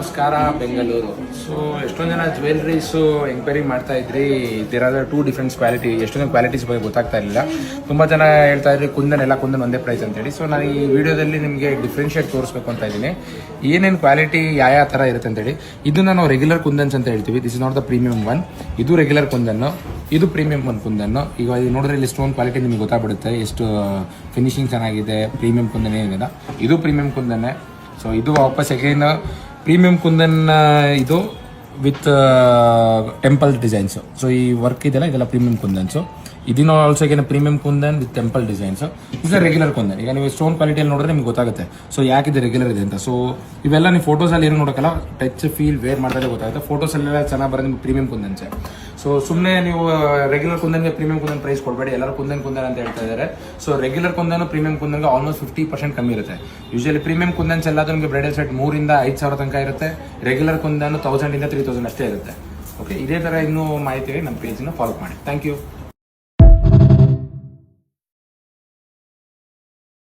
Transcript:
ನಮಸ್ಕಾರ ಬೆಂಗಳೂರು. ಸೊ ಎಷ್ಟೊಂದು ಜನ ಜ್ಯುವೆಲ್ರೀಸು ಎಂಕ್ವೈರಿ ಮಾಡ್ತಾ ಇದ್ರಿ. ಇದರ 2 ಡಿಫ್ರೆಂಟ್ ಕ್ವಾಲಿಟಿ, ಎಷ್ಟೊಂದು ಕ್ವಾಲಿಟೀಸ್ ಬಗ್ಗೆ ಗೊತ್ತಾಗ್ತಾ ಇರಲಿಲ್ಲ. ತುಂಬ ಜನ ಹೇಳ್ತಾ ಇದ್ರಿ ಕುಂದನ್ ಒಂದೇ ಪ್ರೈಸ್ ಅಂತೇಳಿ. ಸೊ ನಾನು ಈ ವಿಡಿಯೋದಲ್ಲಿ ನಿಮಗೆ ಡಿಫ್ರೆನ್ಷಿಯೇಟ್ ತೋರಿಸ್ಬೇಕು ಅಂತ ಇದ್ದೀನಿ, ಏನೇನು ಕ್ವಾಲಿಟಿ ಯಾವ ಥರ ಇರುತ್ತೆ ಅಂತೇಳಿ. ಇದನ್ನ ನಾವು ರೆಗ್ಯುಲರ್ ಕುಂದನ್ಸ್ ಅಂತ ಹೇಳ್ತೀವಿ. This is not the premium one. ಇದು ರೆಗ್ಯುಲರ್ ಕುಂದನ್ನು, ಇದು ಪ್ರೀಮಿಯಂ ಒಂದು ಕುಂದನ್ನು. ಈಗ ನೋಡಿದ್ರೆ ಇಲ್ಲಿ ಸ್ಟೋನ್ ಕ್ವಾಲಿಟಿ ನಿಮಗೆ ಗೊತ್ತಾಗ್ಬಿಡುತ್ತೆ, ಎಷ್ಟು ಫಿನಿಶಿಂಗ್ ಚೆನ್ನಾಗಿದೆ. ಪ್ರೀಮಿಯಂ ಕುಂದನ್ ಏನಿದೆ, ಇದು ಪ್ರೀಮಿಯಂ ಕುಂದನ್ನೇ. ಸೊ ಇದು ವಾಪಸ್ ಅಗೇನ್ ಪ್ರೀಮಿಯಂ ಕುಂದನ್, ಇದು ವಿತ್ ಟೆಂಪಲ್ ಡಿಸೈನ್ಸ್. ಸೊ ಈ ವರ್ಕ್ ಇದೆಲ್ಲ ಇದೆಲ್ಲ ಪ್ರೀಮಿಯಂ ಕುಂದನ್ಸು. ಇದನ್ನು ಆಲ್ಸೋ ಏನ premium kundan with temple designs. ಇದು ರೆಗ್ಯುಲರ್ ಕುಂದನ್. ಈಗ ನೀವು ಸ್ಟೋನ್ ಕ್ವಾಲಿಟಿಯಲ್ಲಿ ನೋಡಿದ್ರೆ ನಿಮ್ಗೆ ಗೊತ್ತಾಗುತ್ತೆ ಸೊ ಯಾಕಿದೆ ರೆಗ್ಯುಲರ್ ಇದೆ ಅಂತ. ಸೊ ಇವೆಲ್ಲ ನೀವು ಫೋಟೋಸಲ್ಲಿ ಏನು ನೋಡೋಕ್ಕಲ್ಲ, ಟಚ್ ಫೀಲ್ ವೇರ್ ಮಾಡಿದ್ರೆ ಗೊತ್ತಾಗುತ್ತೆ. ಫೋಟೋಸಲ್ಲೆಲ್ಲ ಚೆನ್ನಾಗಿ ಬರೋದು ನಿಮ್ಗೆ ಪ್ರೀಮಿಯಂ ಕುಂದನ್ಸೆ. ಸೊ ಸುಮ್ಮನೆ ನೀವು ರೆಗ್ಯುಲರ್ ಕುಂದನ್ಗೆ ಪ್ರೀಮಿಯಂ ಕುಂದನ್ ಪ್ರೈಸ್ ಕೊಡಬೇಡಿ. ಎಲ್ಲರೂ ಕುಂದನ್ ಅಂತ ಹೇಳ್ತಾ ಇದ್ದಾರೆ. ಸೊ ರೆಗ್ಯುಲರ್ ಕುಂದನ್ ಪ್ರೀಮಿಯಂ ಕುಂದನ್ಗೆ ಆಲ್ಮೋಸ್ಟ್ 50% ಕಮ್ಮಿ ಇರುತ್ತೆ. ಯೂಶಲಿ ಪ್ರೀಮಿಯಂ ಕುಂದನ್ಸ್ ಎಲ್ಲ ನಿಮಗೆ ಬ್ರೈಡಲ್ ಸೆಟ್ 3,000 ಇಂದ 5,000 ತನಕ ಇರುತ್ತೆ. ರೆಗ್ಯುಲರ್ ಕುಂದನ್ 1,000 ಇಂದ 3,000 ಅಷ್ಟೇ ಇರುತ್ತೆ. ಓಕೆ, ಇದೇ ಥರ ಇನ್ನೂ ಮಾಹಿತಿಗೆ ನಮ್ಮ ಪೇಜ್ನ ಫಾಲೋ ಮಾಡಿ. Thank you.